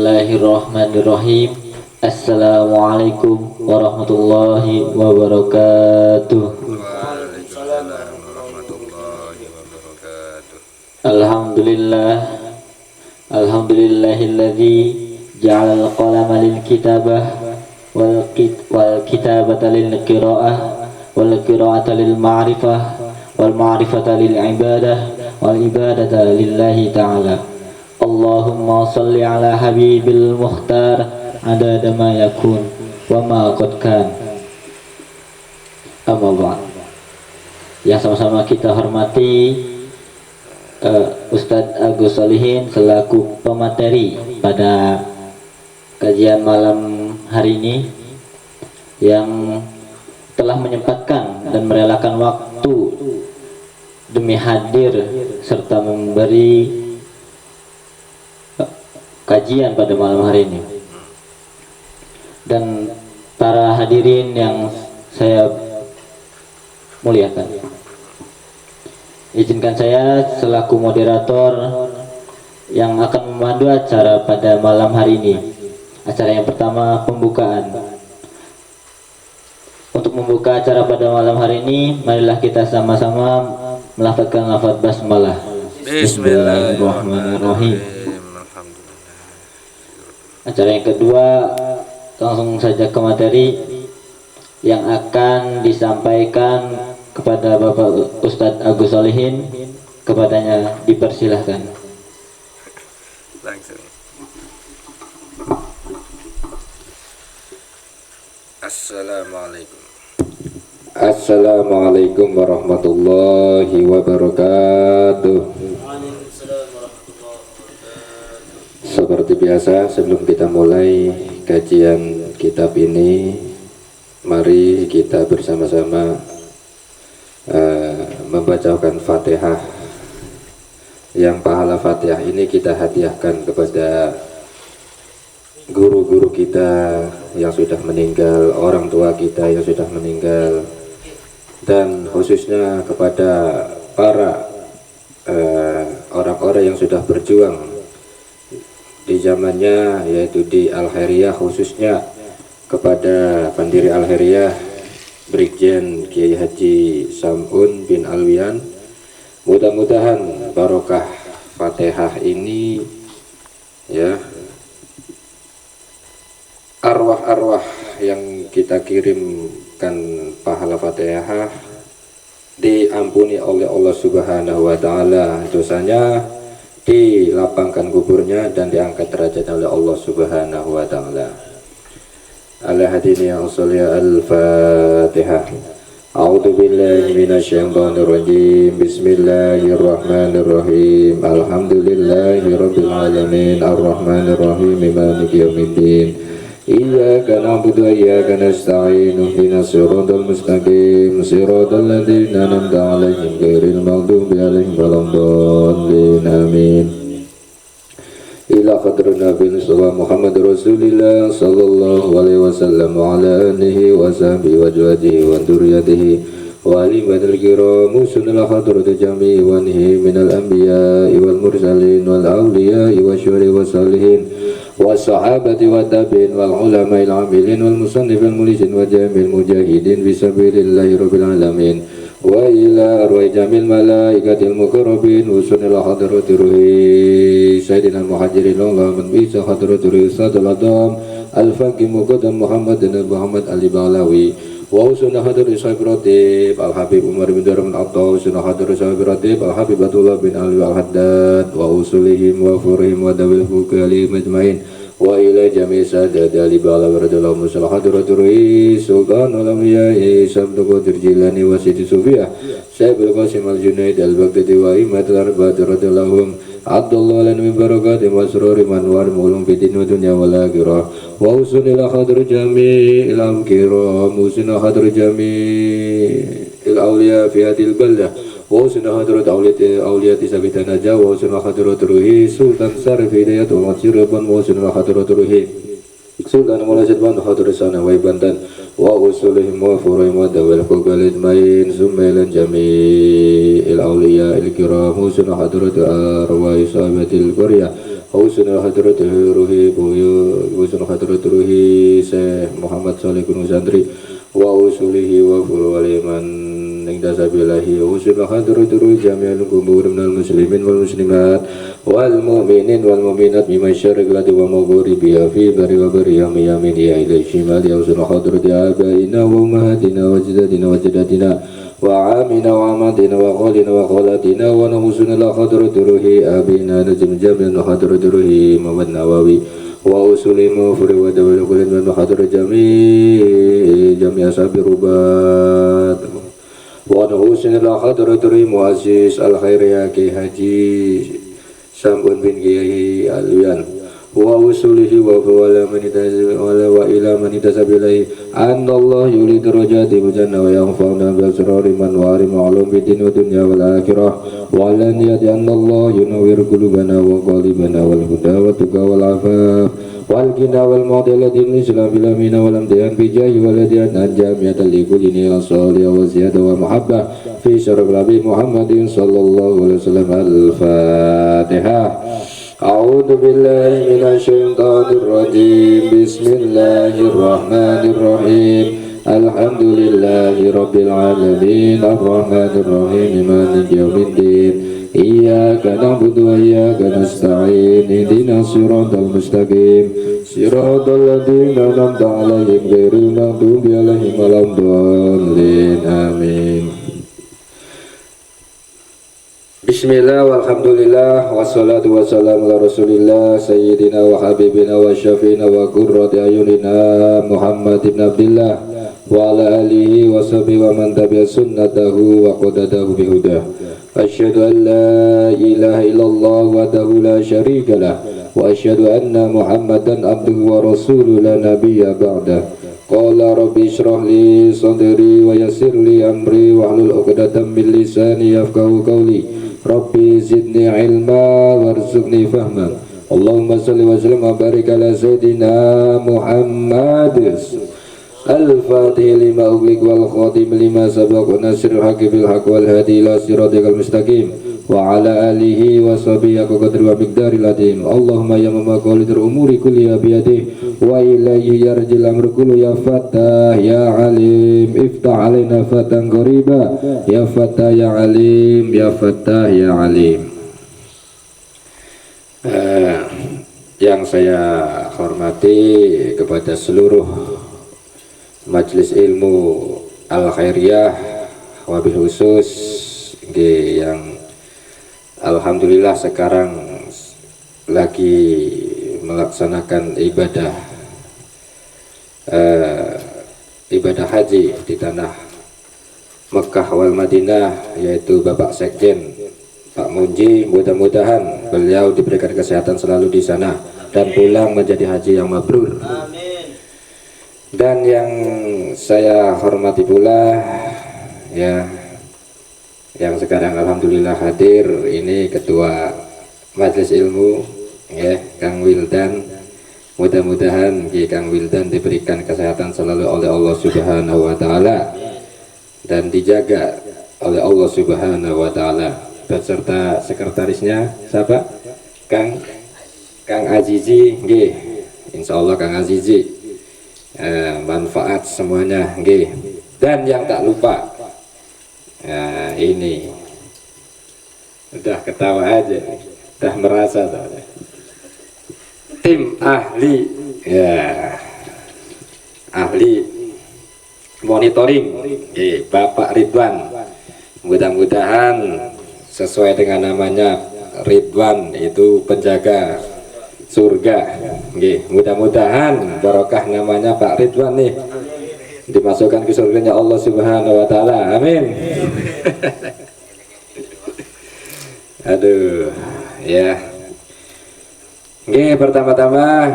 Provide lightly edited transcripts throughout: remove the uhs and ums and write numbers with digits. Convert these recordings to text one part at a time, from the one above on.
Bismillahirrahmanirrahim. Assalamualaikum warahmatullahi wabarakatuh. Waalaikumsalam warahmatullahi wabarakatuh. Alhamdulillah. Alhamdulillahilladzi ja'ala al-qalama lil kitabah wal kitabata lil qiraah wal qiraata lil ma'rifah wal ma'rifata lil ibadah wal ibadata lillahi ta'ala. Allahumma salli ala habibil mukhtar adada ma yakun wa ma qad kan. Amma ba'd. Yang sama-sama kita hormati Ustadz Agus Solihin selaku pemateri pada kajian malam hari ini, yang telah menyempatkan dan merelakan waktu demi hadir serta memberi kajian pada malam hari ini. Dan para hadirin yang saya muliakan, izinkan saya selaku moderator yang akan memandu acara pada malam hari ini. Acara yang pertama, pembukaan. Untuk membuka acara pada malam hari ini, marilah kita sama-sama melafazkan lafaz basmalah. Bismillahirrahmanirrahim. Acara yang kedua, langsung saja ke materi yang akan disampaikan kepada Bapak Ustadz Agus Solihin. Kepadanya dipersilahkan. Langsung. Assalamualaikum. Assalamualaikum warahmatullahi wabarakatuh. Seperti biasa, sebelum kita mulai kajian kitab ini, mari kita bersama-sama membacakan Fatihah. Yang pahala Fatihah ini kita hadiahkan kepada guru-guru kita yang sudah meninggal, orang tua kita yang sudah meninggal, dan khususnya kepada para orang-orang yang sudah berjuang di zamannya, yaitu di Al-Khairiyah, khususnya kepada pendiri Al-Khairiyah Brigjen Kiai Haji Sam'un bin Alwian. Mudah-mudahan barokah Fatihah ini, ya, arwah-arwah yang kita kirimkan pahala Fatihah diampuni oleh Allah Subhanahu wa taala dosanya, dilapangkan kuburnya, dan diangkat derajatnya oleh Allah Subhanahu wa taala. Ala hadini ya al-Fatihah. A'udzu billahi minasyaitonir rajim. Bismillahirrahmanirrahim. Alhamdulillahirabbil alamin arrahmanir rahim maliki yaumiddin. Iyyaka na'budu wa iyyaka nasta'in. Ihdinas siratal mustaqim, siratal ladzina an'amta 'alaihim ghairil maghdubi 'alaihim waladdallin. Amin. Ila qadrin Nabi Muhammad Rasulillah sallallahu alaihi wasallam wa ala alihi wa sahbihi wa azwajihi wa dzurriyyatihi wa alimanil kiram sunal hadrat jami' wa nihi minal anbiya'i wal mursalin wal awliya'i wa syuhri wa salihin wa sahabati wa tabi'in wal ulama'il amilin wal musannifil mulisin wa jamil mujahidin fisabilillahi rabbil alamin wa ila arwah jamil malaikatil muqarrabin usunil hadratir ruhi sayyidina muhajirin Allah man bisa hadratir ruhi sadal adam al-faqih muqaddam Muhammad dan Muhammad Ali Balawi wa usunah hadratir sahib ratib al-habib Umar bin Darman Atta usunah hadratir sahib ratib al-habib Abdullah bin Ali al-Haddad wa usulihim wa furihim wa dawil fukali majmain wa ila jami' sadat Ali Balawi radhiyallahu musal hadratir ruhi sultan al-awliya Syabdu Qadir Jilani wa Siti Sufiyah Syekh Qasim al-Junaid al-Baghdadi wa imatul arba'at radhiyallahu Abdullah lan min barakati masruri manwar mulum bidin wa dunya wal akhirah wa usunil hadr jami'il amkiram usunil hadr jami'il awliya fi hadil baldah wa usunil hadrat awliyati sabitana jawa wa usunil hadrat ruhi sultan sarif hidayat wa matsiraban wa usunil hadrat ruhi Sultan Mulai Sidban Hadrisana wa Ibandan wa usulihim wa furihim wa dawal hukal ijmain Sumailan jami'il awliya il-kiram Husna hadrat arwai sahabatil qaryah Husna hadrat ruhi Husna hadrat ruhi Syekh Muhammad Salih Gunung Santri wa usulihi wa furwaliman Ingda sabilahi Husna hadrat ruhi jami'il kubur minal muslimin wal muslimat wal mu'minin wal mu'minat Bima syariqlati wa maghribiha fi bari wa bari yami yamin ya ilai shimal ya Husna hadrat abaina wa umahatina wa jidadina wa jadatina wa amina wa amatina wa khalina wa khalatina wa nahusuna la hadrat ruhi abina najim jamin hadrat ruhi Muhammad Nawawi wa usulimu furi wa dawal kulin wa hadrat jami ashabi rubat wa nahusuna la hadrat ruhi muazzis al-khairiyah ki haji Sambun bin Kiai Alwian wa usulihi wa wala wa ila man itasabilahi annallahu yuli darajati mujanna wa yanfa'una bi asrari man wa alim ma'lum bi din wa dunya wal akhirah wa lan yati annallahu yunawwir qulubana wa qalibana wal huda wa tuqa wal afaf wal ghina wal mu'talatin islam bil amina wal amdiyan bi jahi wal hadiyan najamiyatan li kulli niyasalih wa ziyada wa muhabbah fi syarab nabi Muhammadin sallallahu alaihi wasallam al-fatihah. A'udzu billahi minasy syaithanir rajim. Bismillahirrahmanirrahim. Alhamdulillahi rabbil alamin arrahmanir rahim maliki yaumiddin. Iyyaka na'budu wa iyyaka nasta'in. Ihdinas siratal mustaqim. Siratal ladzina an'amta 'alaihim ghairil maghdubi 'alaihim waladdallin. Amin. Bismillah walhamdulillah wassalatu wassalamu ala rasulillah sayyidina wa habibina wa syafi'ina wa qurrati ayunina Muhammad ibn Abdillah wa ala alihi wa sahbihi wa man tabi'a sunnatahu wa qadadahu bihudah. Asyhadu an la ilaha illallah wahdahu la syarika lah wa asyhadu anna Muhammadan abduhu wa rasuluhu la nabiyya ba'dah. Qala rabbi ishrah li sadri wa yassir li amri wahlul 'uqdatam min lisani yafqahu qawli. Rabbi zidni ilma warzuqni fahma. Allahumma salli wa sallim wa barik ala sayyidina Muhammad al-fatih lima ughliq wal khatim lima sabaq wa nasrul haqqi bil haqq wal hadi ila siratal mustaqim wa ala alihi wa sahbihi qadri wa miqdaril azim. Allahumma ya maqalidir umuri kulliha bi yadihi wa ilayhi yarjil amru kullu ya fattah ya alim iftah alaina fatan qariba ya fattah ya alim ya fattah ya alim. Yang saya hormati kepada seluruh majelis ilmu al-khairiyah wabil khusus yang alhamdulillah sekarang lagi melaksanakan ibadah haji di tanah Mekah wal Madinah, yaitu Bapak Sekjen Pak Munji. Mudah-mudahan beliau diberikan kesehatan selalu di sana dan pulang menjadi haji yang mabrur. Amin. Dan yang saya hormati pula ya, yang sekarang alhamdulillah hadir ini Ketua Majelis Ilmu ya, Kang Wildan. Mudah-mudahan Kang Wildan diberikan kesehatan selalu oleh Allah Subhanahu wa taala dan dijaga oleh Allah Subhanahu wa taala, beserta sekretarisnya siapa? Kang Azizi nggih. Insyaallah Kang Azizi manfaat semuanya nggih. Dan yang tak lupa ini udah ketawa aja, udah merasa soalnya. Tim ahli ya, ahli monitoring Bapak Ridwan. Mudah-mudahan sesuai dengan namanya, Ridwan itu penjaga surga. Mudah-mudahan barokah namanya Pak Ridwan nih dimasukkan ke surganya Allah Subhanahu wa taala. Amin. Aduh ya. Pertama-tama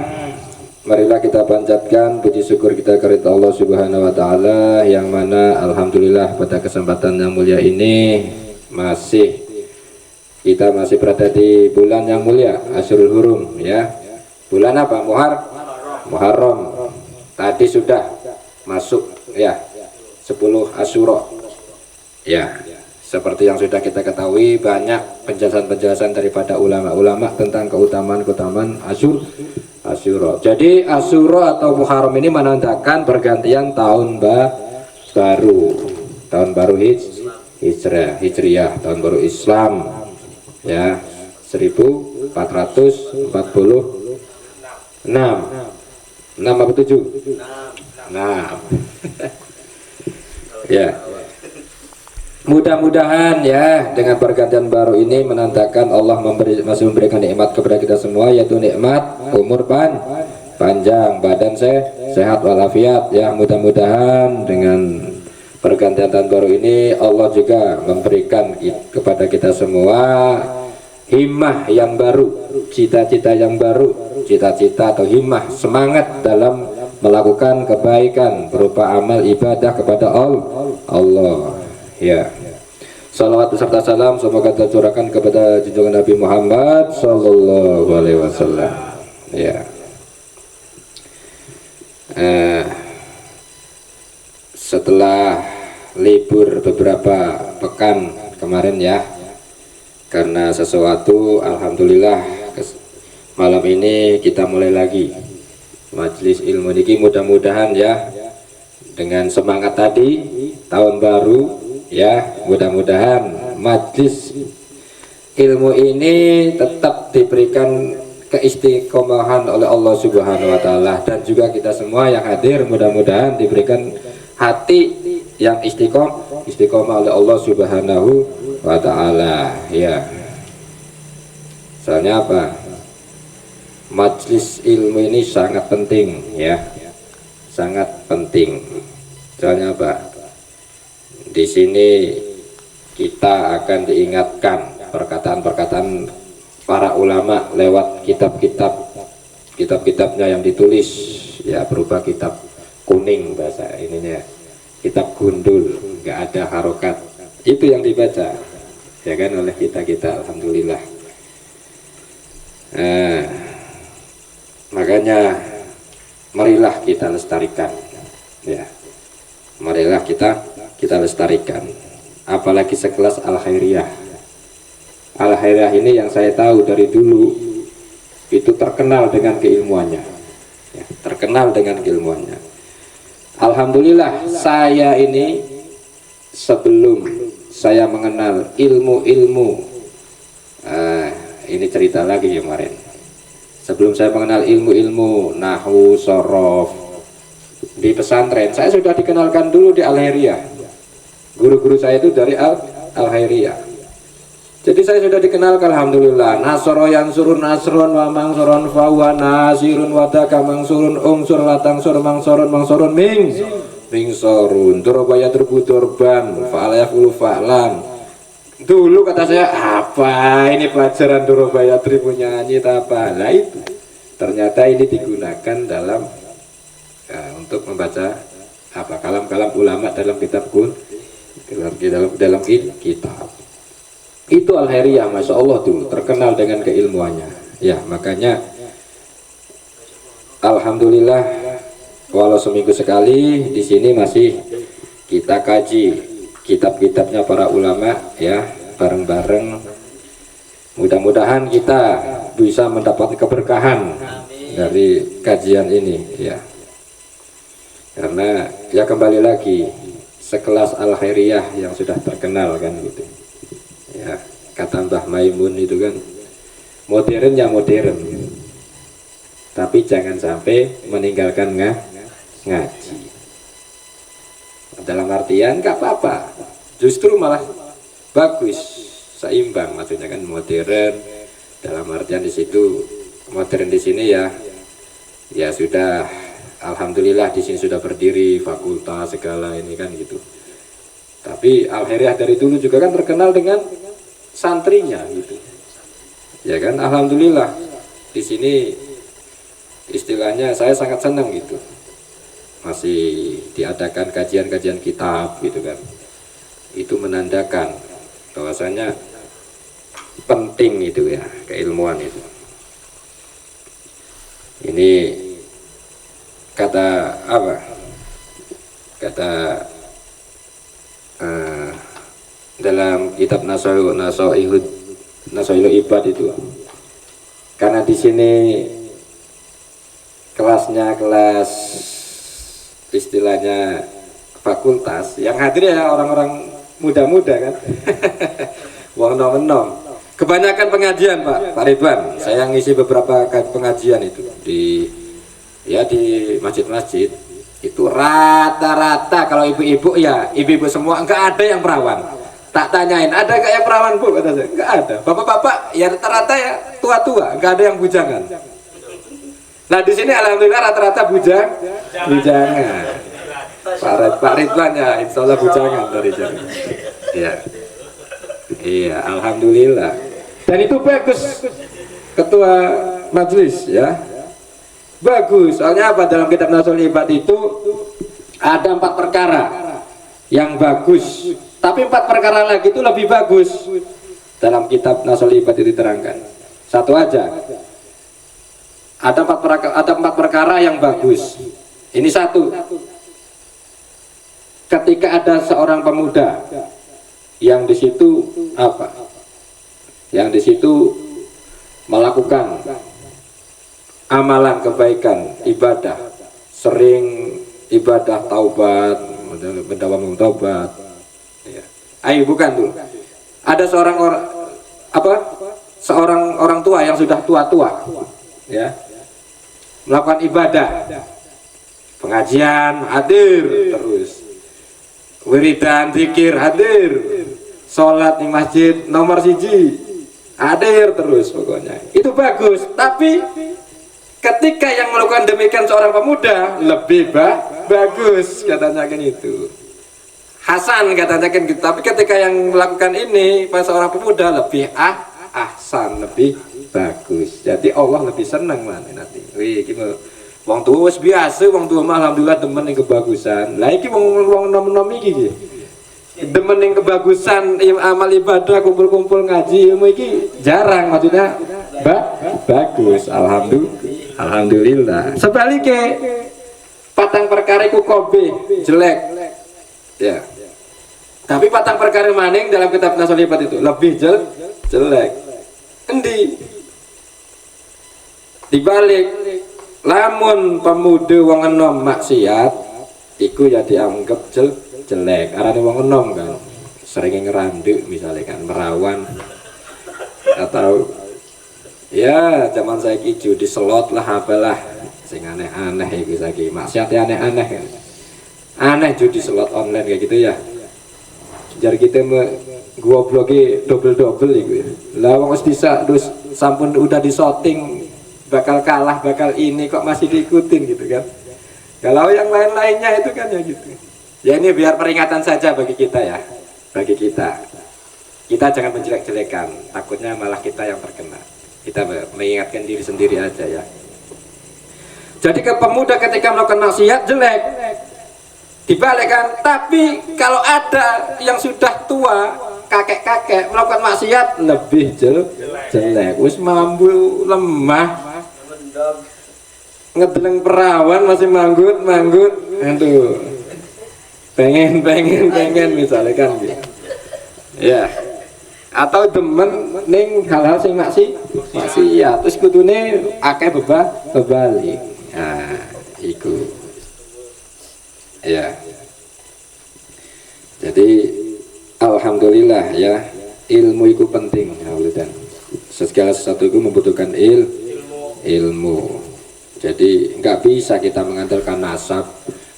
marilah kita panjatkan puji syukur kita kepada Allah Subhanahu wa taala, yang mana alhamdulillah pada kesempatan yang mulia ini kita masih berada di bulan yang mulia Asyurul Hurum ya. Bulan apa? Muharram tadi sudah masuk ya 10 Asyura ya. Seperti yang sudah kita ketahui, banyak penjelasan-penjelasan daripada ulama-ulama tentang keutamaan-keutamaan Asyura. Jadi Asyura atau Muharram ini menandakan pergantian tahun baru, tahun baru Hijriah, tahun baru Islam ya, 1446. 6 apa 7? 6 ya. Mudah-mudahan ya dengan pergantian baru ini menandakan Allah masih memberikan nikmat kepada kita semua, yaitu nikmat umur panjang, badan sehat walafiat ya. Mudah-mudahan dengan pergantian tahun baru ini Allah juga memberikan kepada kita semua himmah yang baru, cita-cita yang baru, cita-cita atau himmah, semangat dalam melakukan kebaikan berupa amal ibadah kepada Allah ya. Salawat beserta salam semoga tercurahkan kepada junjungan Nabi Muhammad sallallahu alaihi wasallam ya. Setelah libur beberapa pekan kemarin ya, karena sesuatu, alhamdulillah malam ini kita mulai lagi majelis ilmu niki. Mudah-mudahan ya dengan semangat tadi tahun baru ya, mudah-mudahan majelis ilmu ini tetap diberikan keistiqomahan oleh Allah Subhanahu wa taala, dan juga kita semua yang hadir mudah-mudahan diberikan hati yang istiqomah oleh Allah Subhanahu wa taala ya. Soalnya apa? Majelis ilmu ini sangat penting ya. Sangat penting. Soalnya apa? Di sini kita akan diingatkan perkataan-perkataan para ulama lewat kitab-kitabnya yang ditulis ya, berupa kitab kuning bahasa ininya, kitab gundul, nggak ada harokat, itu yang dibaca ya kan oleh kita alhamdulillah. Makanya marilah kita lestarikan ya, marilah kita lestarikan, apalagi sekelas Al-Khairiyah. Al-Khairiyah ini yang saya tahu dari dulu itu terkenal dengan keilmuannya ya, terkenal dengan keilmuannya. Alhamdulillah saya ini sebelum saya mengenal ilmu-ilmu ini cerita lagi kemarin, sebelum saya mengenal ilmu-ilmu nahwu, sorof di pesantren, saya sudah dikenalkan dulu di Al-Khairiyah. Guru-guru saya itu dari Al-Khairiyah. Jadi saya sudah dikenalkan alhamdulillah. Nasoro yansurun nasron wa mangsoron fa wa nasirun wa taka mangsurun unsur latangsur mangsorun mingsorun turubaya turban fa alayafulu fa'lan. Dulu kata saya, apa ini pelajaran Durobaya Tribu nyanyi apa? Lah itu ternyata ini digunakan dalam untuk membaca apa kalam-kalam ulama dalam kitab dalam kitab. Itu Al-Khairiyah, masya Allah dulu terkenal dengan keilmuannya ya. Makanya alhamdulillah walau seminggu sekali di sini masih kita kaji kitab-kitabnya para ulama ya, bareng-bareng. Mudah-mudahan kita bisa mendapat keberkahan dari kajian ini ya, karena ya kembali lagi sekelas Al-Khairiyah yang sudah terkenal kan gitu ya. Kata Mbah Maimun itu kan, modern ya modern, tapi jangan sampai meninggalkan ngaji. Dalam artian nggak apa-apa, justru malah bagus, seimbang. Maksudnya kan modern dalam artian di situ, modern di sini ya sudah alhamdulillah di sini sudah berdiri fakultas segala ini kan gitu. Tapi Al-Khairiyah dari dulu juga kan terkenal dengan santrinya gitu ya kan. Alhamdulillah di sini istilahnya saya sangat senang gitu, masih diadakan kajian-kajian kitab gitu kan. Itu menandakan bahwasanya penting itu ya, keilmuan itu. Ini kata apa? Kata dalam kitab Nasoihul Ibad itu, karena di sini kelasnya kelas istilahnya fakultas, yang hadir ya orang-orang muda-muda kan. Wong nom-nom. Kebanyakan pengajian Pak Ridwan, saya ngisi beberapa pengajian itu di masjid-masjid itu rata-rata kalau ibu-ibu ya ibu-ibu semua, enggak ada yang perawan. Tak tanyain ada enggak yang perawan Bu, kata saya, enggak ada. Bapak-bapak ya rata-rata ya tua-tua, enggak ada yang bujangan. Nah di sini alhamdulillah rata-rata bujangan. Pak Ridwan ya insya Allah bujangan dari jangan. Iya, alhamdulillah. Dan itu bagus, ketua majelis ya. Bagus, soalnya apa? Dalam kitab Nasoihul Ibad itu ada 4 perkara yang bagus, tapi 4 perkara lagi itu lebih bagus. Dalam kitab Nasoihul Ibad itu diterangkan. Satu aja. Ada 4 perkara yang bagus. Ini satu. Ketika ada seorang pemuda yang di situ apa? Yang di situ melakukan amalan kebaikan, ibadah, sering ibadah taubat, mendawam taubat. Ya. Ayo bukan tuh. Ada seorang orang tua yang sudah tua-tua, ya, melakukan ibadah, pengajian hadir terus, wiridan, zikir hadir, sholat di masjid nomor 1 hadir terus, pokoknya itu bagus. Tapi ketika yang melakukan demikian seorang pemuda lebih bagus, katanya kan itu Hasan, katanya kan gitu. Tapi ketika yang melakukan ini pas seorang pemuda lebih ahsan, lebih bagus. Jadi Allah lebih senang mana nanti. Wih, gimana? Wong tua biasa, wong tua mah alhamdulillah demen yang kebagusan. Lah iki wong nom-nom iki demen yang kebagusan amal ibadah, kumpul-kumpul ngaji ilmu iki jarang, maksudnya bagus. Alhamdulillah. Sebaliknya patang perkara iku kobe jelek. Ya. Tapi patang perkara maning dalam kitab Nasoihul Ibad itu lebih jelek. Endi? Dibalik lamun pemuda wong enom maksiat iku ya dianggap jelek. Arane wong enom kan sering ngeranduk misalnya kan, merawan, atau ya zaman saiki judi slot lah apalah sing aneh-aneh iku saiki. Maksiate aneh-aneh kan. Aneh judi slot online kayak gitu ya. Jar kita gua blogi double iku ya. Lah wong wis bisa terus sampun udah disorting bakal kalah, bakal ini kok masih diikutin gitu kan. Kalau yang lain-lainnya itu kan ya gitu. Ya ini biar peringatan saja bagi kita ya. Bagi kita. Kita jangan menjelek-jelekan, takutnya malah kita yang terkena. Kita mengingatkan diri sendiri aja ya. Jadi ke pemuda ketika melakukan maksiat jelek. Dibalik kan, tapi kalau ada yang sudah tua, kakek-kakek melakukan maksiat lebih jelek. Wis mambu lemah, ngedeleng perawan masih manggut, aduh, pengen misalnya kan gitu. Ya, atau demen ning hal-hal sing maksiat, terus kudune akeh bebalik. Nah, iku. Ya, jadi alhamdulillah ya, ilmu itu penting ya, dan segala sesuatu itu membutuhkan ilmu. Jadi nggak bisa kita mengandalkan nasab,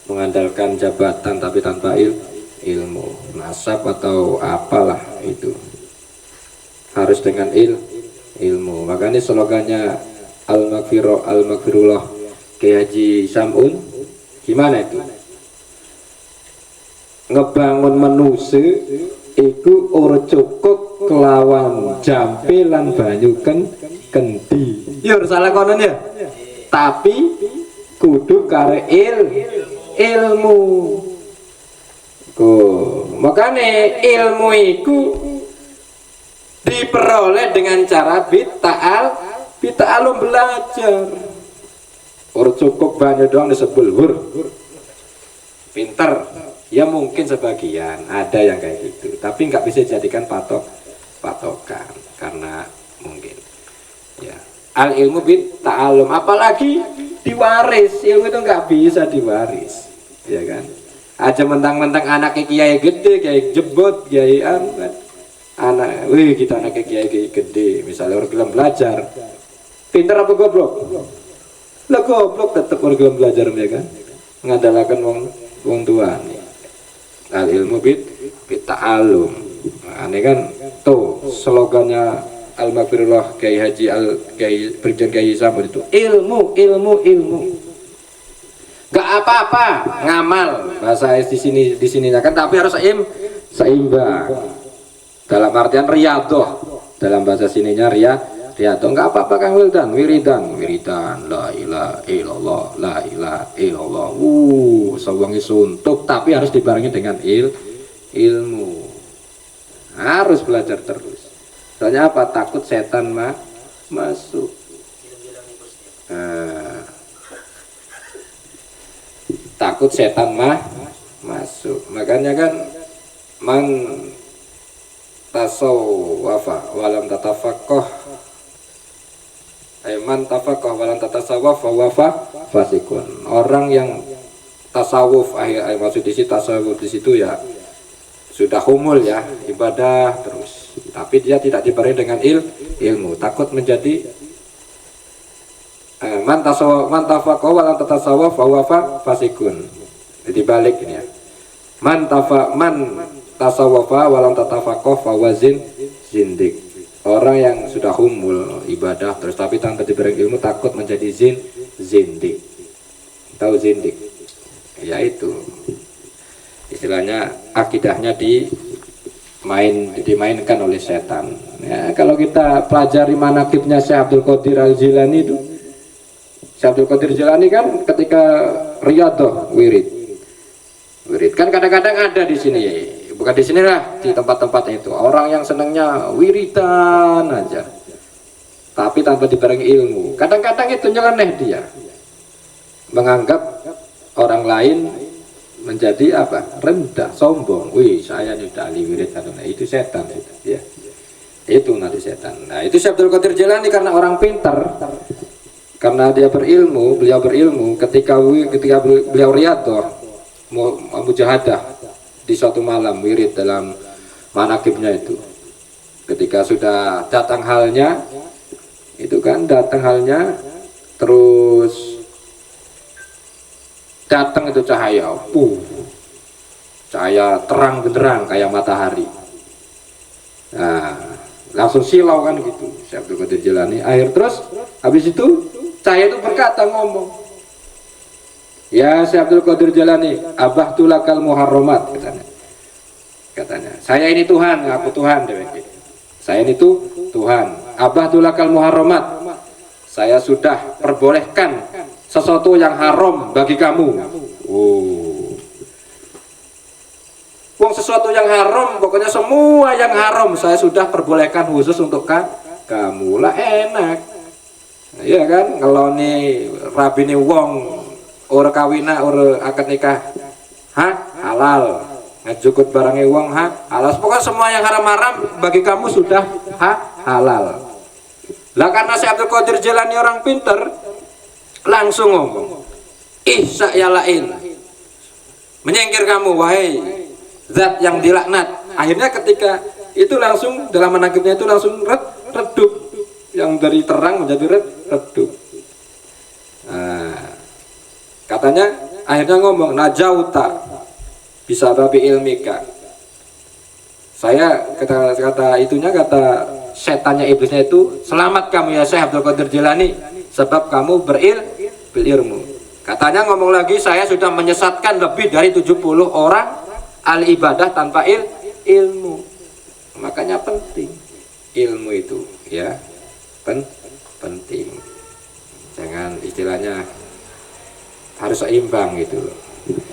mengandalkan jabatan tapi tanpa ilmu. Nasab atau apalah itu harus dengan ilmu. Makanya slogannya Al-Maghfirullah Kiai Haji Samun gimana itu? Ngebangun manusia iku ora cukup kelawan jampe lan banyu kendi. Ya salah konon ya. Tapi kudu kare ilmu. Makanya ilmu iku diperoleh dengan cara bita'alum belajar. cukup banyak doang disebut hur. Pinter. Ya mungkin sebagian ada yang kayak gitu, tapi nggak bisa dijadikan patokan karena mungkin ya al ilmu bit ta'alum, apalagi diwaris. Ilmu itu nggak bisa diwaris, ya kan. Aja mentang-mentang anaknya kiai gede, kiai jebot, kiai anak, wih kita anaknya kiai gede, misalnya orang belum belajar, pinter apa goblok? Lah goblok tetap orang belum belajar, ya kan, ngandalkan wong tua nih. Al ilmu bit ta'alum. Nah, ini kan tuh slogannya Al-Maghfirullah Kiai Haji Kiai Brigjen Kiai Sampun itu ilmu. Gak apa-apa ngamal bahasa di sini kan, tapi harus seimbang. Dalam artian riyadhah, dalam bahasa sininya riyadhah. Gak apa-apa Kang Wildan, wiridan la ilaha illallah, la ilaha illallah. Sewangi suntuk, tapi harus dibarengi dengan ilmu. Harus belajar terus. Soalnya apa? Takut setan masuk. Takut setan masuk. Makanya kan man tasawwafa walam tatafaqah, man tafaqah walam tatasawwaf fa fasikun. Orang yang tasawuf, maksud di situ tasawuf di situ ya sudah humul ya, ibadah terus, tapi dia tidak dibarengi dengan ilmu, takut menjadi man tafaqah walam tatasawwaf fa fasikun. Jadi balik ini ya, man tasawwafa walam tatafaqah fa wazin zindik. Orang yang sudah humul ibadah terus tapi tanpa diberi ilmu takut menjadi zindik. Tahu zindik? Ya itu istilahnya akidahnya dimainkan oleh setan. Ya, kalau kita pelajari manaqibnya Syekh Abdul Qadir Al-Jilani itu, Syekh Abdul Qadir Jilani kan ketika riyadhah wirid kan kadang-kadang ada di sini ya. Bukan di sini lah, di tempat-tempat itu orang yang senangnya wiridan aja tapi tanpa dibarengi ilmu. Kadang-kadang itu nyeleneh dia, menganggap orang lain menjadi apa? Rendah, sombong. Wih, saya ini udah ahli wirid. Nah, itu setan itu, ya. Itu nanti setan. Nah, itu Syekh Abdul Qadir Jilani karena orang pintar, karena dia berilmu, beliau berilmu ketika beliau riyadhah mujahadah di suatu malam wirid dalam manaqibnya itu, ketika sudah datang halnya terus datang itu cahaya terang benderang kayak matahari. Nah, langsung silau kan gitu Syekh Abdul Qadir Jilani. Terus habis itu cahaya itu berkata, ngomong, ya Syekh Abdul Qadir Jilani, abahtulakal muharramat, katanya, saya ini Tuhan, aku Tuhan, saya ini Tuhan, abahtulakal muharramat, saya sudah perbolehkan sesuatu yang haram bagi kamu. Wong sesuatu yang haram, pokoknya semua yang haram saya sudah perbolehkan khusus untuk kamu. Lah enak, iya kan, ngeloni rabine wong ora kawina ora akad nikah halal, ngajukut barangnya wong halal, pokoknya semua yang haram-haram bagi kamu sudah halal. Lah karena Syekh Abdul Qadir Jilani orang pinter, langsung ngomong, ihsa ya lain, menyingkir kamu wahai zat yang dilaknat. Akhirnya ketika itu langsung dalam manaqibnya itu langsung redup, yang dari terang menjadi redup. Katanya akhirnya ngomong, najauta bisa babi ilmika. Saya kata setannya iblisnya itu, selamat kamu ya Syekh Abdul Qadir Jilani sebab kamu berilmu. Katanya ngomong lagi, saya sudah menyesatkan lebih dari 70 orang ahli ibadah tanpa ilmu. Makanya penting ilmu itu ya, penting. Jangan istilahnya harus seimbang gitu loh.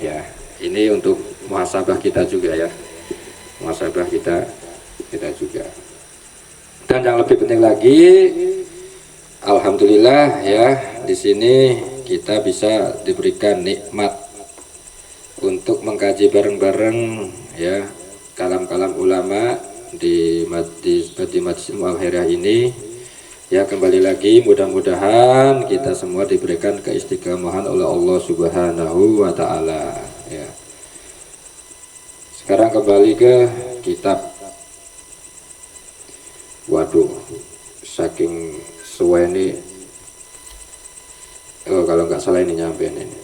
Ya, ini untuk muhasabah kita juga ya. Muhasabah kita juga. Dan yang lebih penting lagi, alhamdulillah ya, di sini kita bisa diberikan nikmat untuk mengkaji bareng-bareng ya kalam-kalam ulama di Majlis Mu'akhirah ini. Ya, kembali lagi mudah-mudahan kita semua diberikan keistiqomahan oleh Allah Subhanahu wa taala ya. Sekarang kembali ke kitab. Waduh, saking suweni. Oh, kalau nggak salah ini nyampein ini.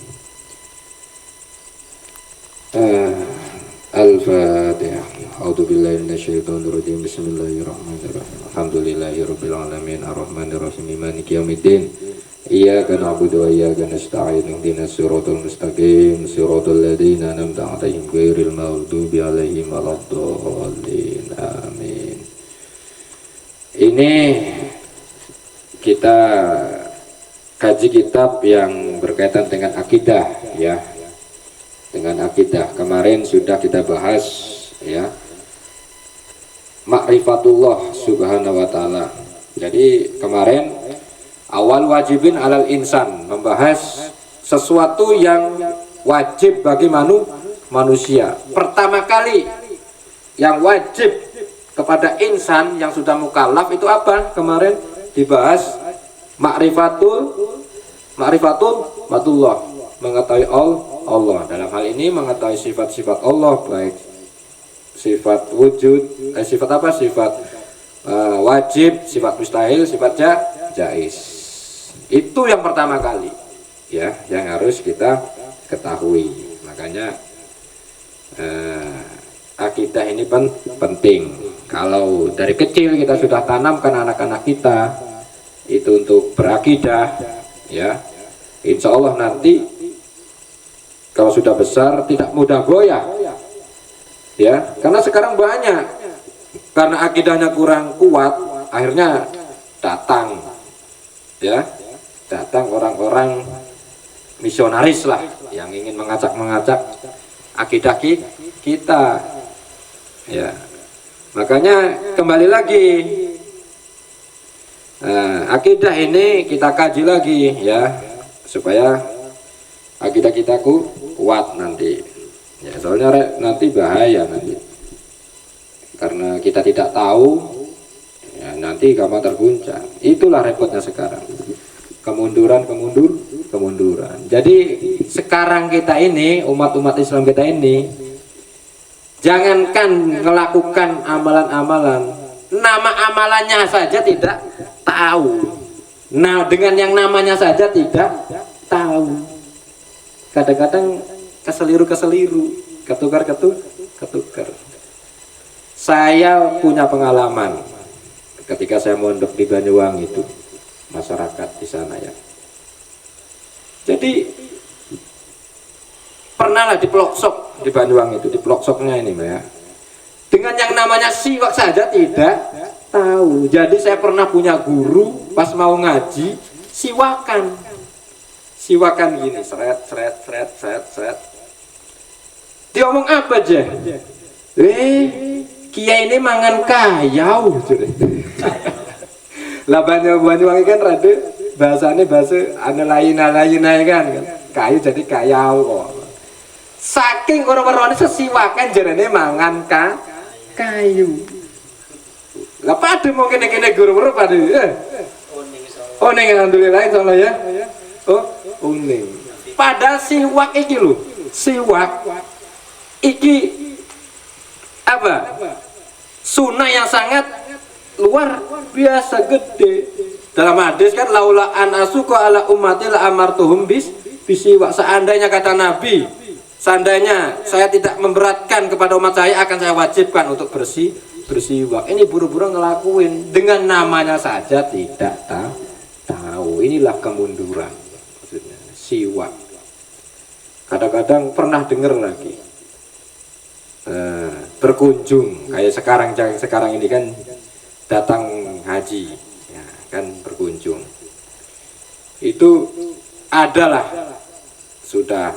Al-Fatihah. A'udzubillahi minasyaitonirrajim. Bismillahirrahmanirrahim. Alhamdulillahirabbil alamin arrahmanirrahim maliki yaumiddin. Iyyaka na'budu wa iyyaka nasta'in. Ihdinas siratal mustaqim. Siratal ladzina an'amta 'alaihim ghairil maghdubi 'alaihim waladdallin. Amin. Ini kita kaji kitab yang berkaitan dengan akidah ya. Dengan akidah kemarin sudah kita bahas ya, ma'rifatullah subhanahu wa ta'ala. Jadi kemarin awal wajibin alal insan, membahas sesuatu yang wajib bagi manusia. Pertama kali yang wajib kepada insan yang sudah mukallaf itu apa? Kemarin dibahas ma'rifatullah, mengetahui Allah. Dalam hal ini mengetahui sifat-sifat Allah, baik sifat wujud, sifat apa? Sifat wajib, sifat mustahil, sifat jaiz. Itu yang pertama kali ya, yang harus kita ketahui. Makanya akidah ini penting. Kalau dari kecil kita sudah tanamkan anak-anak kita itu untuk berakidah ya, insya Allah nanti kalau sudah besar tidak mudah goyah ya, karena sekarang banyak karena akidahnya kurang kuat akhirnya datang orang-orang misionaris lah yang ingin mengacak akidah kita ya. Makanya kembali lagi akidah ini kita kaji lagi ya, supaya akidah kita kuat nanti ya, soalnya nanti bahaya nanti karena kita tidak tahu ya, nanti gampang terguncang. Itulah repotnya sekarang, kemunduran. Jadi sekarang kita ini, umat Islam kita ini, jangankan melakukan amalan-amalan, nama amalannya saja tidak tahu. Nah, dengan yang namanya saja tidak tahu. Kadang-kadang keseliru, ketukar. Saya punya pengalaman ketika saya mondok di Banyuwangi itu, masyarakat di sana ya. Jadi pernah lah di pelosok di Banyuwangi itu, di pelosoknya ini ya, dengan yang namanya siwak saja tidak tahu. Jadi saya pernah punya guru pas mau ngaji siwakan gini, seret. Dia ngomong apa aja? Kiai ini mangan kayau. Lah Banyuwangi kan rada bahasanya bahasa lain kan. Kayu jadi kayau kok. Saking orang-orang sesiwakan jarane mangan kayu. Lah pada mau kene guru-guru pada oh ning alhamdulillah insyaallah ya. Oh, uning. Padahal siwak iki lho. Siwak iki apa? Sunnah yang sangat luar biasa gede. Dalam hadis kan laula an asuqa ala ummati la amartuhum bisiwak. Seandainya kata Nabi, seandainya saya tidak memberatkan kepada umat saya, akan saya wajibkan untuk bersiwak. Ini buru-buru ngelakuin dengan namanya saja tidak tahu. Inilah kemunduran. Siwak. Kadang-kadang pernah dengar lagi berkunjung kayak sekarang ini kan datang haji ya, kan berkunjung itu adalah sudah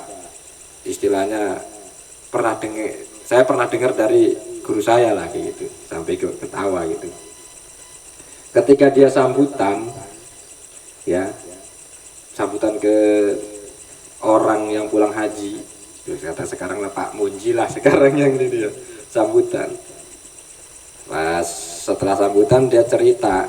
istilahnya saya pernah dengar dari guru saya lah gitu, sampai ketawa gitu ketika dia sambutan ya, sambutan ke orang yang pulang haji. Kata sekarang lah Pak Munji lah sekarang yang ini ya, sambutan. Pas setelah sambutan dia cerita,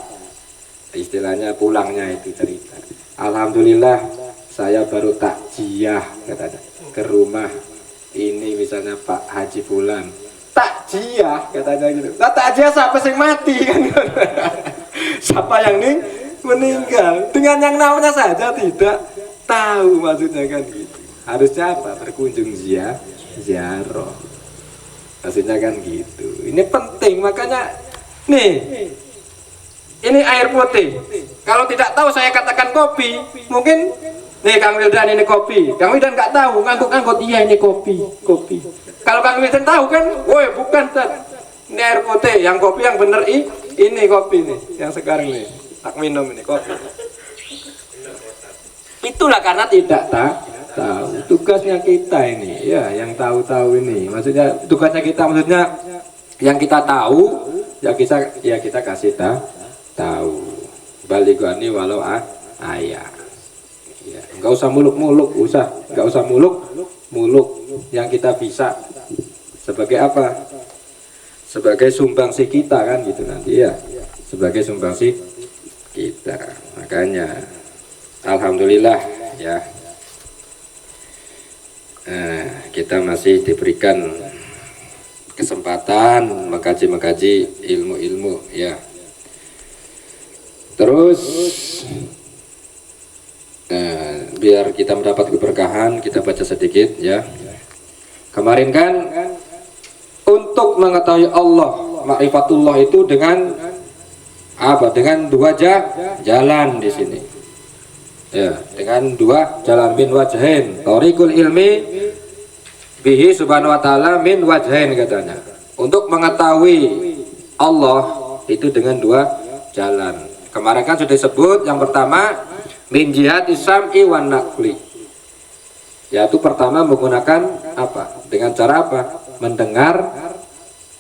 istilahnya pulangnya itu cerita. Alhamdulillah saya baru takziah katanya ke rumah ini misalnya Pak Haji Fulan. Takziah katanya gitu. Nah, takziah siapa yang mati kan? Siapa yang meninggal? Dengan yang namanya saja tidak tahu maksudnya kan gitu. Harusnya apa? Berkunjung ziarah. Maksudnya kan gitu. Ini penting, makanya nih, ini air putih. Kalau tidak tahu saya katakan kopi, mungkin nih Kang Wildan ini kopi. Kang Wildan nggak tahu, ngangkut-ngangkut, iya ini kopi. Kalau Kang Wildan tahu kan, woi bukan Tad. Ini air putih, yang kopi yang bener ini kopi nih, yang sekarang nih tak minum ini kopi. Itulah karena tidak tahu. Tugasnya kita ini, ya yang tahu-tahu ini. Maksudnya tugasnya kita, maksudnya yang kita tahu, ya kita kasih tahu. Baligani walau ayah. Ya, nggak usah muluk-muluk, nggak usah muluk-muluk. Yang kita bisa sebagai apa? Sebagai sumbangsi kita kan gitu nanti ya. Sebagai sumbangsi kita. Makanya alhamdulillah ya. Kita masih diberikan kesempatan mengkaji ilmu-ilmu ya. Terus biar kita mendapat keberkahan, kita baca sedikit ya. Kemarin kan untuk mengetahui Allah, ma'rifatullah itu dengan apa? Dengan dua jalan di sini. Ya, dengan dua jalan min wajhain. Thariqul ilmi bihi subhanahu wa ta'ala min wajhain katanya. Untuk mengetahui Allah itu dengan dua jalan. Kemarin kan sudah disebut yang pertama min jihati sam'i wan naqli. Yaitu pertama menggunakan apa? Dengan cara apa? Mendengar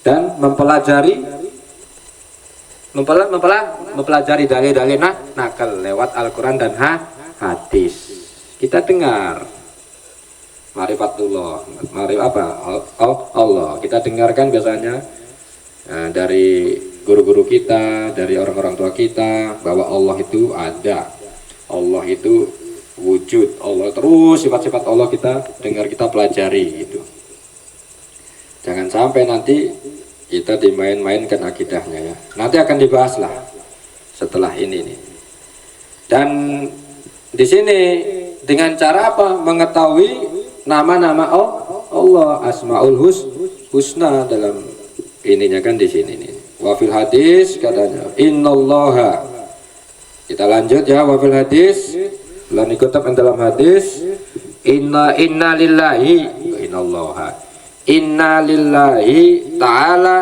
dan mempelajari dalil-dalil nakal lewat Al-Quran dan hadis. Kita dengar ma'rifatullah, Allah. Kita dengarkan biasanya dari guru-guru kita, dari orang-orang tua kita, bahwa Allah itu ada, Allah itu wujud, Allah terus sifat-sifat Allah kita dengar, kita pelajari gitu. Jangan sampai nanti kita dimain-mainkan akidahnya ya. Nanti akan dibahas lah setelah ini nih. Dan di sini dengan cara apa? Mengetahui nama-nama Allah, Asmaul Husna dalam ininya kan di sini nih. Wa fil hadis katanya innallaha. Kita lanjut ya, wa fil hadis. Lan dikutip dalam hadis inna lillahi ta'ala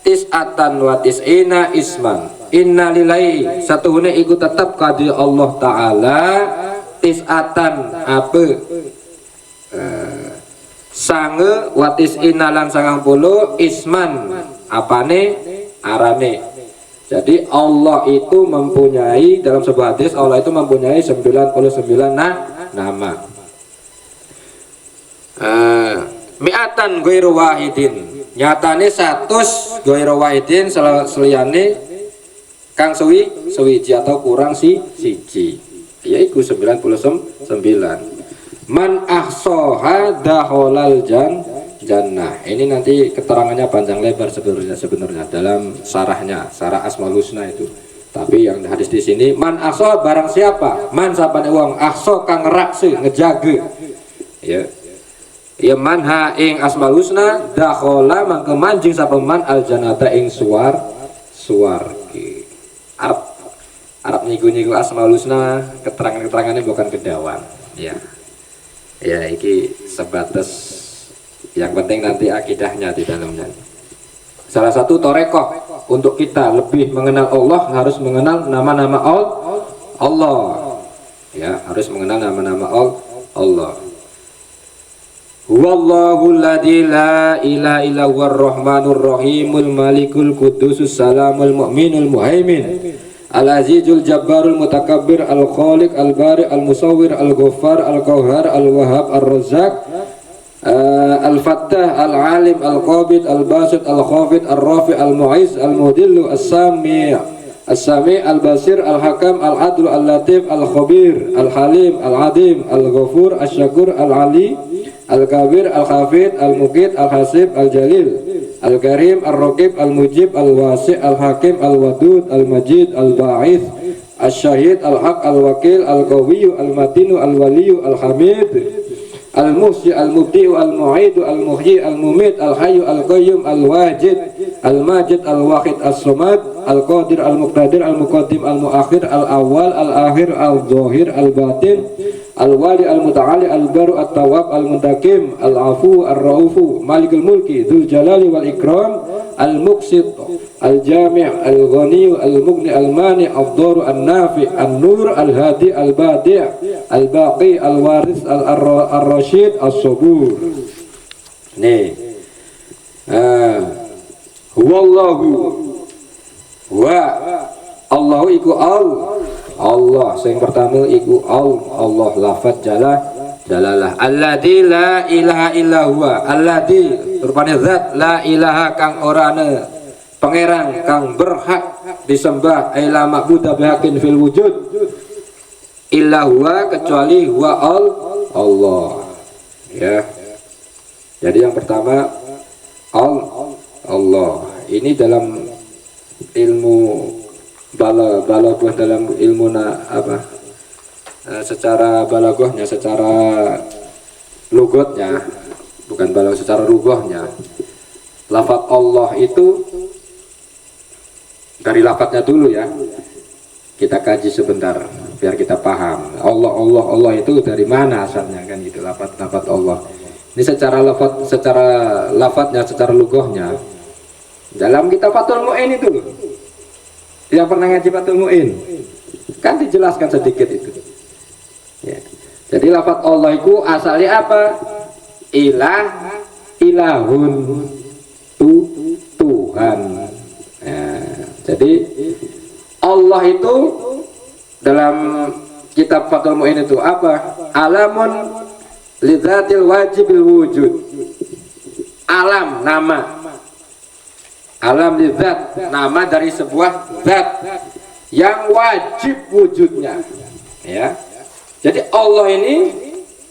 tis'atan wa tis'ina isman. Inna lillahi satuhune iku tetap kadi Allah Ta'ala tis'atan apa sange wa tis'ina lan 90 isman apane arane. Jadi Allah itu mempunyai, dalam sebuah hadis Allah itu mempunyai 99 nama. Mi'atan ghairu wahidin. Nyatane 100 ghairu wahidin seliyane kang suwiji atau kurang siji. Yaiku 99. Man ahsaha dakhalal jannah. Ini nanti keterangannya panjang lebar sebenarnya dalam sarah Asmaul Husna itu. Tapi yang hadis di sini man ahsa barang siapa? Man sapane wong ahsa kang rakse ngejage. Ya. Ya man ha ing Asmaul Husna dakhala mangke manjing sapa man al jannata ing suwargi. Arab niku Asmaul Husna keterangannya bukan kedawan. Ya. Ya iki sebatas yang penting nanti akidahnya di dalamnya. Salah satu torekoh untuk kita lebih mengenal Allah harus mengenal nama-nama Allah. Ya, harus mengenal nama-nama Allah. Wallahul ladzi la ilaha illa huwar rahmanur rahimul malikul qudusus salamul mu'minul muhaimin Al-Azizul Jabbarul Mutakabbir Al-Khaliq Al-Bari Al-Musawwir Al-Ghaffar Al-Qahhar Al-Wahhab Ar-Razzaq Al-Fattah Al-Alim Al-Qabid Al-Basit Al-Khafid Al-Rafi Al-Mu'izz Al-Mudillu As-Sami' As-Sami' Al-Basir Al-Hakam Al-Adlu Al-Latif Al-Khabir Al-Halim Al-Adim Al-Ghafur Al-Syakur Al-Ali Al-Kabir Al-Khafid Al-Muqit Al-Hasib Al-Jalil Al-Karim Al-Raqib Al-Mujib Al-Wasi' Al-Hakim Al-Wadud Al-Majid Al-Ba'ith Al-Syahid Al-Haq Al-Wakil Al-Qawiyyu Al-Matinu Al-Waliyu Al-Hamid Al-Muhsi Al-Mubdi'u Al-Mu'idu Al-Muhyi Al-Mumit Al-Hayyu Al-Qayyum Al-Wajid Al-Majid Al-Wahid As-Samad Al-Qadir Al-Muqtadir Al-Muqaddim Al-Muakhir Al-Awwal Al-Akhir Al-Zahir Al-Batin Al-Wali Al-Muta'ali Al-Baru At-Tawwab Al-Muntakim Al-Afu Ar-Raufu Malikul Mulki Dzul Jalali wal Ikram Al-Muqsit Al-Jami' Al-Ghani Al-Mughni Al-Mani Ad-Daru An-Nafi An-Nur Al-Hadi Al-Badi' Al-Baqi Al-Waris Al-Rashid As-Sabur. Nih. Huwallahu wa Allahu iku Allah yang pertama iku Allah lafaz jalalah alladzi la ilaha illa huwa alladzi rupane zat la ilaha kang orane pangeran kang berhak disembah ila ma'budu bihaqqin fil wujud illa huwa kecuali huwa Allah ya. Jadi yang pertama Allah ini dalam ilmu balaghah dalam ilmu secara balaghahnya, secara lughatnya, bukan balaghah, secara lughahnya. Lafaz Allah itu dari lafaznya dulu ya. Kita kaji sebentar biar kita paham. Allah itu dari mana asalnya kan gitu, lafaz Allah. Ini secara lafaznya, secara lughahnya. Dalam kitab Fathul Mu'in itu loh. Yang pernah ngaji Fathul Mu'in kan dijelaskan sedikit itu ya. Jadi lafaz Allah itu asalnya apa? Ilahun Tuhan ya. Jadi Allah itu dalam kitab Fathul Mu'in itu apa? Alamun lidzatil wajibil wujud. Alam nama, alam lidzat nama dari sebuah zat yang wajib wujudnya ya. Jadi Allah ini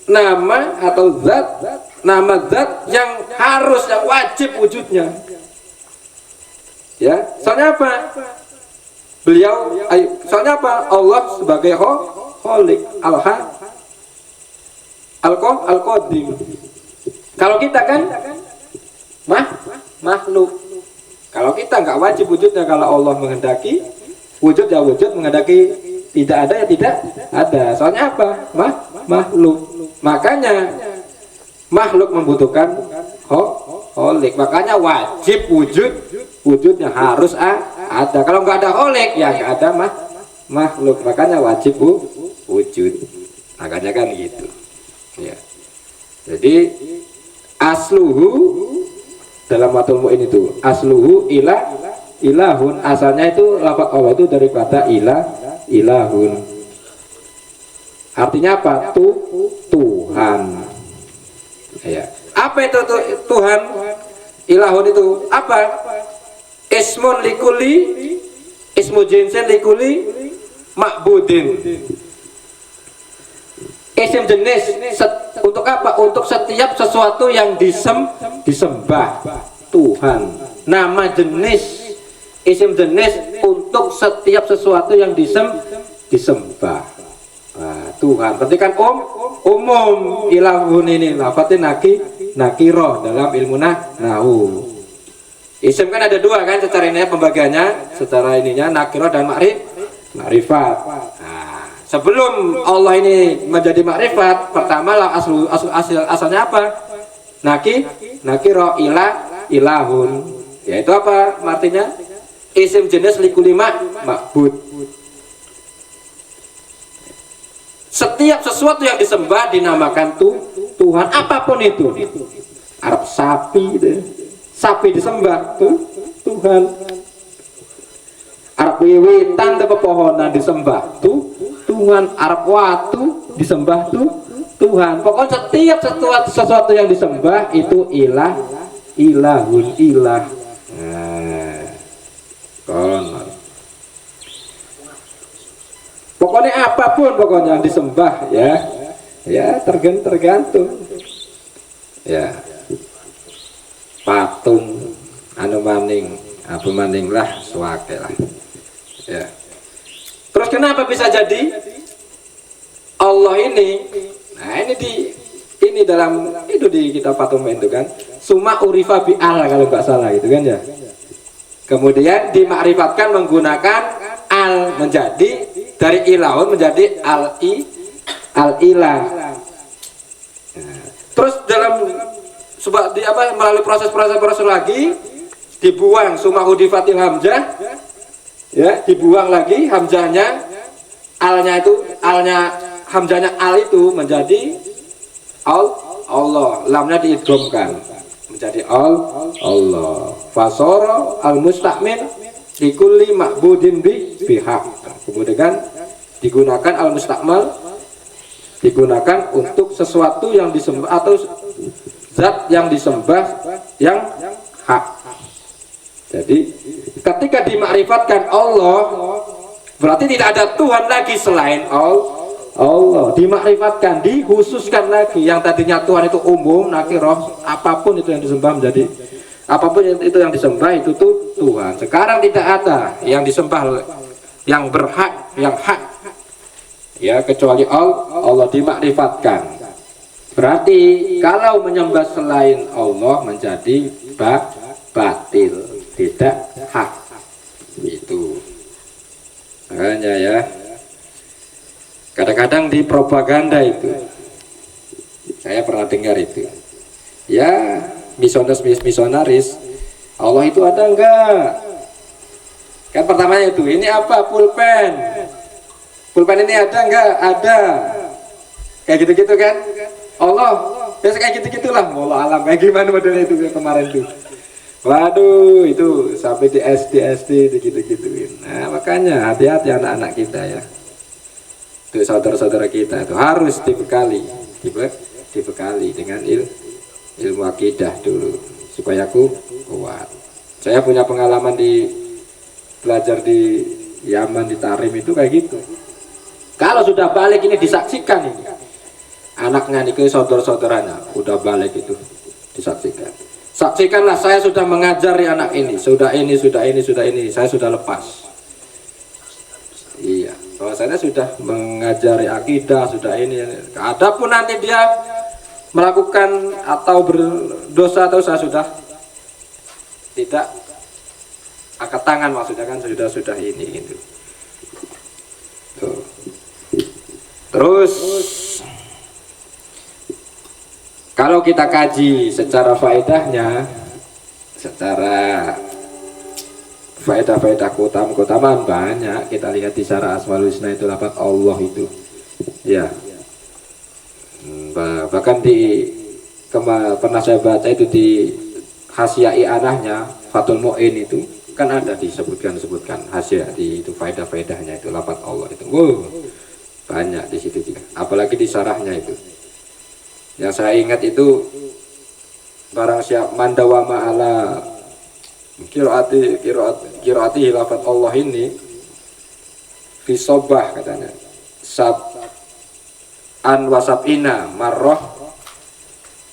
nama atau zat, nama zat yang harus, yang wajib wujudnya ya. Soalnya apa? Soalnya apa? Allah sebagai Khaliq Al-Qadim. Kalau kita kan makhluk. Kalau kita nggak wajib wujudnya, kalau Allah menghendaki wujud ya wujud, menghendaki tidak ada ya tidak ada. Soalnya apa? Makhluk. Makanya makhluk membutuhkan Khaliq. Makanya wajib wujudnya harus ada. Kalau nggak ada Khaliq ya nggak ada makhluk. Makanya wajib wujud. Makanya kan gitu. Ya. Jadi asluhu dalam Fathul Mu'in itu asluhu ilahun, asalnya itu lafaz Allah itu dari kata ilahun. Artinya apa? Tuhan. Ya. Apa itu Tuhan? Ilahun itu apa? Ismun likuli, ismu jinsin likuli ma'budin. Isim jenis untuk apa? Untuk setiap sesuatu yang disembah Tuhan. Nama jenis, isim jenis untuk setiap sesuatu yang disembah Tuhan. Berarti kan umum. Ilahun ini lafadznya nakiroh dalam ilmu nahwu. Isim kan ada dua kan secara ini pembagiannya, secara ininya nakiroh dan makrifat. Sebelum Allah ini menjadi makrifat, pertama lah asalnya apa? Nakiro ilahun. Yaitu apa artinya? Isim jenis likuli ma'bud. Setiap sesuatu yang disembah dinamakan Tuhan, apapun itu. Arab sapi disembah Tuhan. Arab wiwitan pepohonan disembah Tuhan, arep watu disembah Tuhan. Pokoknya setiap sesuatu yang disembah itu ilahun ilah. Nah, konon. Pokoknya apapun pokoknya yang disembah ya tergantung ya patung anu maning apa maning lah suwake lah ya. Terus kenapa bisa jadi Allah ini? Nah ini dalam itu di kitab patung itu kan summa urifa bi al kalau nggak salah gitu kan ya. Kemudian dimakrifatkan menggunakan al menjadi dari ilahun menjadi al-ilah. Terus dalam melalui proses lagi dibuang summa hudifatil hamzah ya, dibuang lagi hamzahnya, hamzahnya al itu menjadi Allah, lamnya diidghamkan menjadi Allah. Fasara al-musta'min likulli ma'budin bihaq. Kemudian digunakan al-musta'mal digunakan untuk sesuatu yang disembah atau zat yang disembah yang hak. Jadi ketika dimakrifatkan Allah berarti tidak ada Tuhan lagi selain Allah. Dimakrifatkan, dikhususkan lagi. Yang tadinya Tuhan itu umum, nakirah, apapun itu yang disembah menjadi apapun itu yang disembah itu tuh Tuhan. Sekarang tidak ada yang disembah yang berhak, yang hak ya kecuali Allah dimakrifatkan. Berarti kalau menyembah selain Allah menjadi batil, tidak hak. Itu makanya ya kadang-kadang di propaganda itu saya pernah dengar itu ya, misionaris Allah itu ada enggak kan, pertamanya itu ini apa pulpen ini ada enggak, ada kayak gitu-gitu kan, Allah biasa kayak gitu-gitulah, Allah alam kayak gimana modelnya itu kemarin tuh. Waduh, itu sampai di SD gitu-gituin. Nah, makanya hati-hati anak-anak kita ya. Itu saudara-saudara kita itu harus dibekali dengan ilmu akidah dulu supaya kuat. Saya punya pengalaman belajar di Yaman, di Tarim itu kayak gitu. Kalau sudah balik ini disaksikan ini. Anaknya nih saudara-saudaranya udah balik itu disaksikan. Saksikanlah saya sudah mengajari anak ini, sudah ini, saya sudah lepas. Iya, bahwasanya sudah mengajari akidah, sudah ini. Adapun nanti dia melakukan atau berdosa atau saya sudah tidak angkat tangan, maksudnya kan sudah ini gitu. Tuh. Terus kalau kita kaji secara faedahnya, secara faedah keutamaan banyak. Kita lihat di Syarah Asmaul Husna itu lafaz Allah itu, ya. Bahkan pernah saya baca itu di Hasyiai Anahnya Fathul Mu'in itu kan ada disebutkan hasyiah di itu faedah-faedahnya itu lafaz Allah itu. Wow, banyak di situ juga. Apalagi di syarahnya itu. Yang saya ingat itu barang siapa mandawama ala qiraati lafaz Allah ini fi sobah katanya sab'an wasab'ina marroh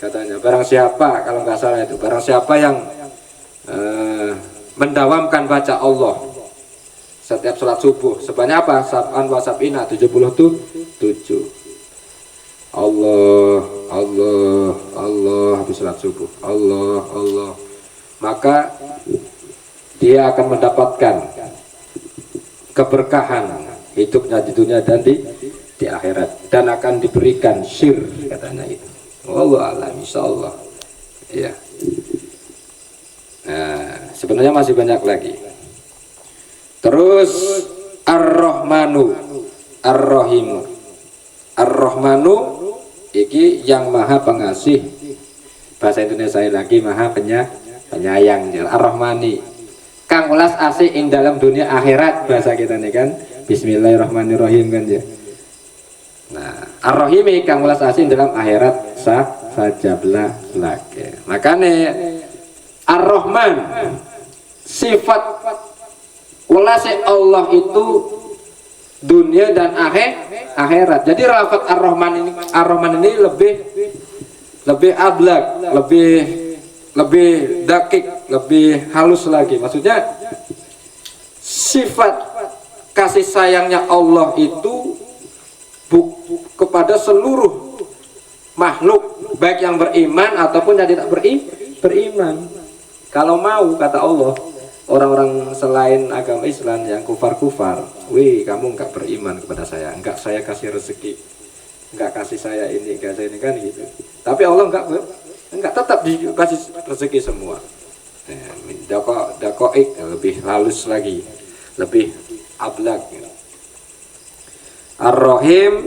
katanya, barang siapa kalau nggak salah itu barang siapa yang mendawamkan baca Allah setiap sholat subuh sebanyak apa? Sab'an wasab'ina 77 Allah habis sholat subuh Allah maka dia akan mendapatkan keberkahan hidupnya di dunia dan di akhirat, dan akan diberikan syir katanya itu. Allah alam insyaallah ya. Nah, sebenarnya masih banyak lagi. Terus Ar-Rahmanu Ar-Rahimu. Ar-Rahmanu iki yang maha pengasih, bahasa Indonesia lagi maha penyayang. Ar-Rahmani kang welas asih ing dalam dunia akhirat bahasa kita nih kan. Bismillahirrahmanirrahim kan ya. Nah, Ar-Rahimi kang welas asih dalam akhirat sajablah lagi. Makanya Ar-Rahman sifat welase Allah itu dunia dan akhirat. Jadi lafaz Ar-Rahman ini lebih ablak, lebih dakik, lebih halus lagi. Maksudnya sifat kasih sayangnya Allah itu kepada seluruh makhluk, baik yang beriman ataupun yang tidak beriman. Kalau mau, kata Allah, orang-orang selain agama Islam yang kufar-kufar, wih kamu enggak beriman kepada saya, enggak saya kasih rezeki, enggak kasih saya ini, enggak saya ini kan gitu. Tapi Allah enggak tetap dikasih rezeki semua. Dakoik lebih halus lagi, lebih ablak. Ar-Rahim,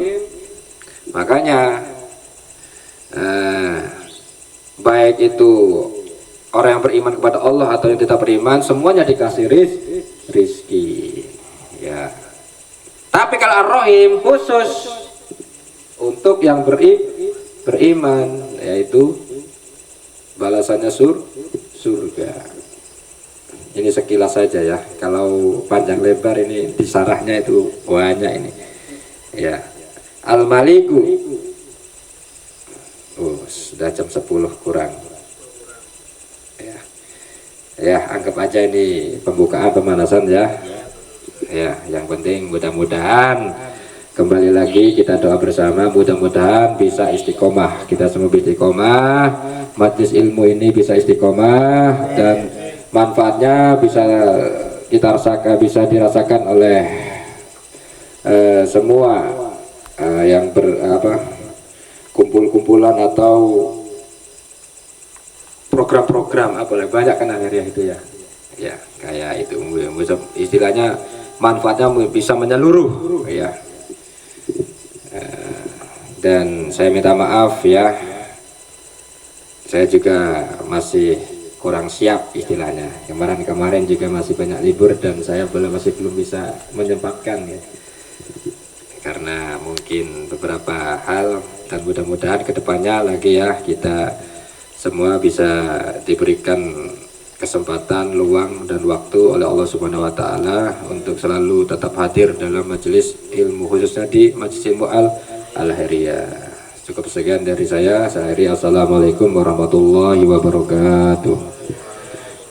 makanya baik itu orang yang beriman kepada Allah atau yang tidak beriman, semuanya dikasih rizki ya. Tapi kalau Ar-Rahim khusus untuk yang beriman, yaitu balasannya surga. Ini sekilas saja ya, kalau panjang lebar ini disarahnya itu banyak ini ya. Al-Maliku, sudah jam 10 kurang ya, anggap aja ini pembukaan pemanasan ya. Yang penting mudah-mudahan kembali lagi kita doa bersama, mudah-mudahan bisa istiqomah, kita semua bisa istiqomah, majelis ilmu ini bisa istiqomah, dan manfaatnya bisa kita rasakan, bisa dirasakan oleh semua yang kumpul-kumpulan atau program-program apalagi banyak kan akhirnya itu ya kayak itu istilahnya manfaatnya bisa menyeluruh ya. Dan saya minta maaf ya, saya juga masih kurang siap istilahnya, kemarin juga masih banyak libur dan saya masih belum bisa menyempatkan ya, karena mungkin beberapa hal, dan mudah-mudahan kedepannya lagi ya kita semua bisa diberikan kesempatan, luang dan waktu oleh Allah Subhanahu wa taala untuk selalu tetap hadir dalam majelis ilmu, khususnya di Majelis Ilmu Al-Khairiyah. Cukup sekian dari saya. Assalamualaikum warahmatullahi wabarakatuh.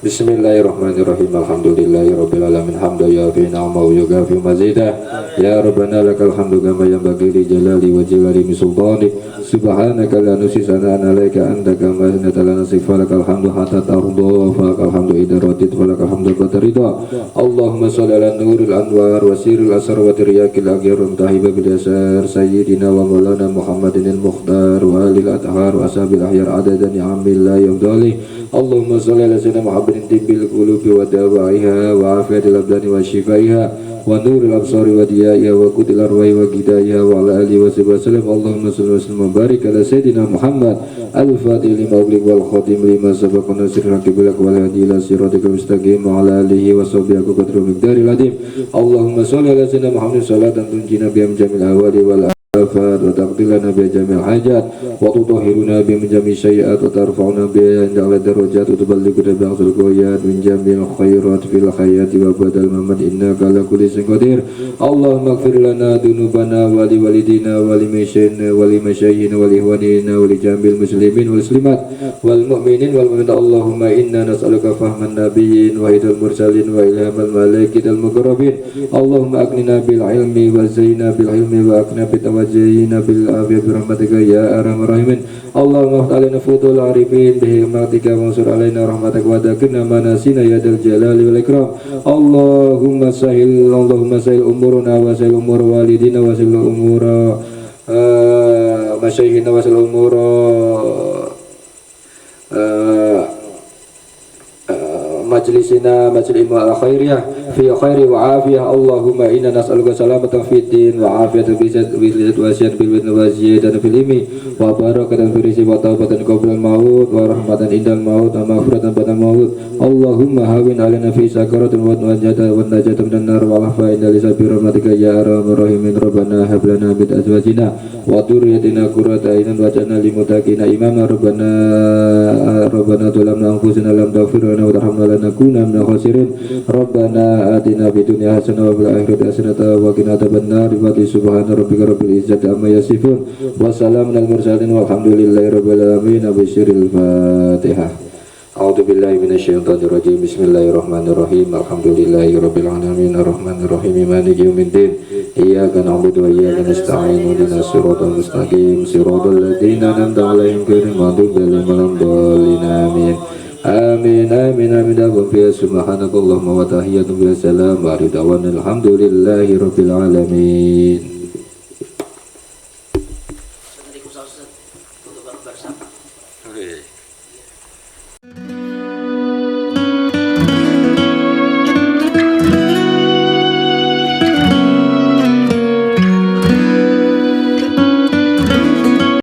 Bismillahirrahmanirrahim. Alhamdulillahirabbil alamin. Hamdan yafi ni'amahu yughfi mazidah. Ya Rabbana lakal hamdu kama yanbaghi li jalali wa jalali sultani. Subhanaka la nuhsi sana'an 'alaika anta kama asnata lana sifalakal hamdu hatta tarda, falakal hamdu idza radit, falakal hamdu ba'da ridha. Allahumma shalli ala nuril anwar wa sirril asrar wa tiryakil aghyar tahiba bil yasar sayyidina wa maulana Muhammadin al-Mukhtar wa alil athhar wa ashabil ahyar adadan ni'amil la yafdali. Allahumma shalli ala sayyidina Muhammadin tibbil qulubi wa dawaiha wa afiyatil abdani wa shifaiha wa nuril absari wa diyaiha wa qutil arwahi wa gidaiha wa ala alihi wa sahbihi wasallam. Allahumma shalli wa sallim wa barik ala sayyidina Muhammad al-fatih lima ughliq wal khatim lima sabaqa nasrul haqqi bil haqq wal hadi ila siratikal mustaqim wa ala alihi wa sahbihi qadru miqdaril azim. Allahumma shalli ala sayyidina Muhammad salatan tunjina bi jamil awali wal afat wa taqdilana bi jamil hajat wa tutahhiruna bi jami syai'at wa tarfa'una bi ala darajat wa tuballighuna bi aqsal ghayat min jamil khairat fil hayati wa badal mamat innaka ala kulli syai'in qadir. Allahumma ighfir lana dunubana wa li walidina wa li masyayina wa li masyayikhina wa li ihwanina wa li jamil muslimin wal muslimat wal mu'minin wal mu'minat. Allahumma inna nas'aluka fahman nabiyyin wa hidal mursalin wa ilhamal malaikatil muqarrabin. Allahumma aghnina bil ilmi wa zayyina bil ilmi wa akna bit wajhina bil afiyah bi rahmatika ya arhamar rahimin. Allahumma ta'alina fudul arifin bi hikmatika wa ansur alaina rahmataka wa dakirna manasina ya dal jalali wal ikram. Allahumma sahil umuruna wa sahil umur walidina wa sahil umura masyayikhina wa sahil umura majlisina majlis ilmu al-khairiyah. fi khairi wa afiyah. Allahumma inna nas'aluka salamatan fid din wa afiyatan fil jasad wa sihhatan fil badani wa ziyadatan fil ilmi wa barakatan fil rizqi wa taubatan qabla al maut wa rahmatan indal maut wa maghfiratan ba'da maut. Allahumma hawin alaina fi sakaratil maut wa najata minan nar wa lafa inda lisabi rahmatika ya arhamar rahimin. Rabbana hab lana min azwajina wa dhurriyyatina qurrata a'yunin waj'alna lil muttaqina imama. Rabbana zalamna anfusana lam taghfir lana wa tarhamna lanakunanna minal khasirin. Rabbana atina fid dunya hasanah wa fil akhirati hasanah wa qina adzabannar. Subhana rabbika rabbil izzati amma yasifun wa salamun alal mursalin walhamdulillahi rabbil alamin. Abshiril Fatihah. A'udzu billahi minasyaitonir rajim. Bismillahirrahmanirrahim. Alhamdulillahi rabbil alamin arrahmanir rahim maliki yaumiddin. Iyyaka na'budu wa iyyaka nasta'in. Ihdinas siratal mustaqim siratal ladzina an'amta 'alaihim ghairil maghdubi 'alaihim waladdallin. Amin. Amin amin amin. Subhanakallahumma wa tahiyyatuhum wa salam wa ridwan alhamdulillahi rabbil alamin.